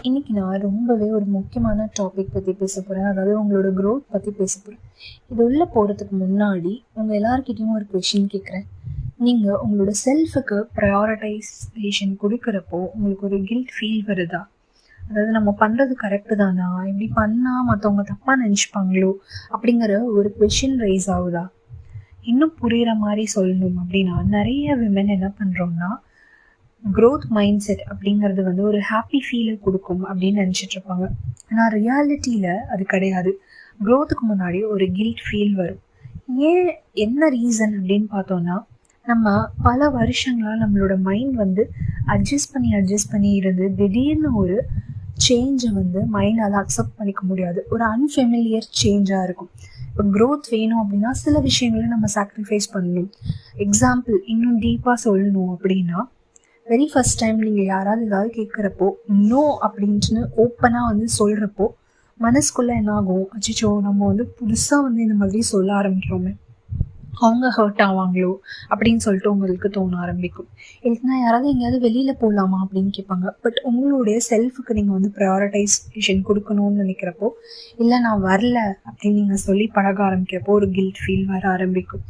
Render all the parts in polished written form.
இன்னைக்கு நான் ரொம்பவே ஒரு முக்கியமான டாபிக் பற்றி பேச போகிறேன். அதாவது உங்களோட க்ரோத் பற்றி பேச போகிறேன். இது உள்ளே போகிறதுக்கு முன்னாடி உங்கள் எல்லாருக்கிட்டையும் ஒரு கொஷின் கேட்குறேன். நீங்கள் உங்களோட செல்ஃபுக்கு ப்ரையாரிட்டைசேஷன் கொடுக்குறப்போ உங்களுக்கு ஒரு கில்ட் ஃபீல் வருதா? அதாவது நம்ம பண்ணுறது கரெக்டு தானா, இப்படி பண்ணால் மற்றவங்க தப்பாக நினச்சிப்பாங்களோ அப்படிங்கிற ஒரு கொஷின் ரைஸ் ஆகுதா? இன்னும் புரிகிற மாதிரி சொல்லணும் அப்படின்னா, நிறைய விமன் என்ன பண்ணுறோம்னா, க்ரோத் மைண்ட் செட் அப்படிங்கிறது ஒரு ஹாப்பி ஃபீலை கொடுக்கும் அப்படின்னு நினச்சிட்டு இருப்பாங்க. ஆனால் ரியாலிட்டியில் அது கிடையாது. க்ரோத்துக்கு முன்னாடி ஒரு கில்ட் ஃபீல் வரும். என்ன ரீசன் அப்படின்னு பார்த்தோன்னா, நம்ம பல வருஷங்களாக நம்மளோட மைண்ட் அட்ஜஸ்ட் பண்ணி இருந்து திடீர்னு ஒரு சேஞ்சை மைண்டால் அக்செப்ட் பண்ணிக்க முடியாது. ஒரு அன்ஃபெமிலியர் சேஞ்சாக இருக்கும். இப்போ க்ரோத் வேணும் அப்படின்னா சில விஷயங்களை நம்ம சாக்ரிஃபைஸ் பண்ணணும். எக்ஸாம்பிள் இன்னும் டீப்பாக சொல்லணும் அப்படின்னா, வெரி ஃபர்ஸ்ட் டைம் நீங்கள் யாராவது ஏதாவது கேட்குறப்போ நோ அப்படின்ட்டுன்னு ஓப்பனாக சொல்கிறப்போ மனசுக்குள்ளே என்ன ஆகும்? அச்சோ, நம்ம புதுசாக இந்த மாதிரி சொல்ல ஆரம்பிக்கிறோமே, அவங்க ஹர்ட் ஆவாங்களோ அப்படின்னு சொல்லிட்டு உங்களுக்கு தோண ஆரம்பிக்கும். இல்லைன்னா யாராவது எங்கேயாவது வெளியில் போகலாமா அப்படின்னு கேட்பாங்க. பட் உங்களுடைய செல்ஃபுக்கு நீங்கள் ப்ரையாரிட்டைசேஷன் கொடுக்கணும்னு நினைக்கிறப்போ, இல்லை நான் வரல அப்படின்னு நீங்கள் சொல்லி பழக ஆரம்பிக்கிறப்போ ஒரு கில்ட் ஃபீல் வர ஆரம்பிக்கும்.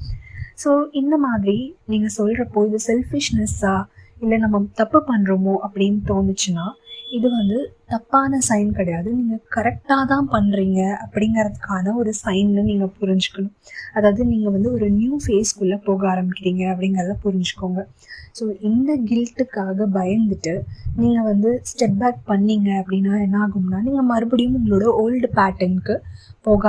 ஸோ இந்த மாதிரி நீங்கள் சொல்கிறப்போ இது செல்ஃபிஷ்னஸ்ஸா இல்லை நம்ம தப்பு பண்ணுறோமோ அப்படின்னு தோணுச்சுன்னா, இது தப்பான சைன் கிடையாது. நீங்கள் கரெக்டாக தான் பண்ணுறீங்க அப்படிங்கிறதுக்கான ஒரு சைன்னு நீங்கள் புரிஞ்சுக்கணும். அதாவது நீங்கள் ஒரு நியூ ஃபேஸ்க்குள்ளே போக ஆரம்பிக்கிறீங்க அப்படிங்கிறத புரிஞ்சுக்கோங்க. ஸோ இந்த கில்ட்டுக்காக பயந்துட்டு நீங்கள் ஸ்டெப் பேக் பண்ணீங்க அப்படின்னா என்ன ஆகும்னா, நீங்கள் மறுபடியும் உங்களோட ஓல்டு பேட்டர்னுக்கு போக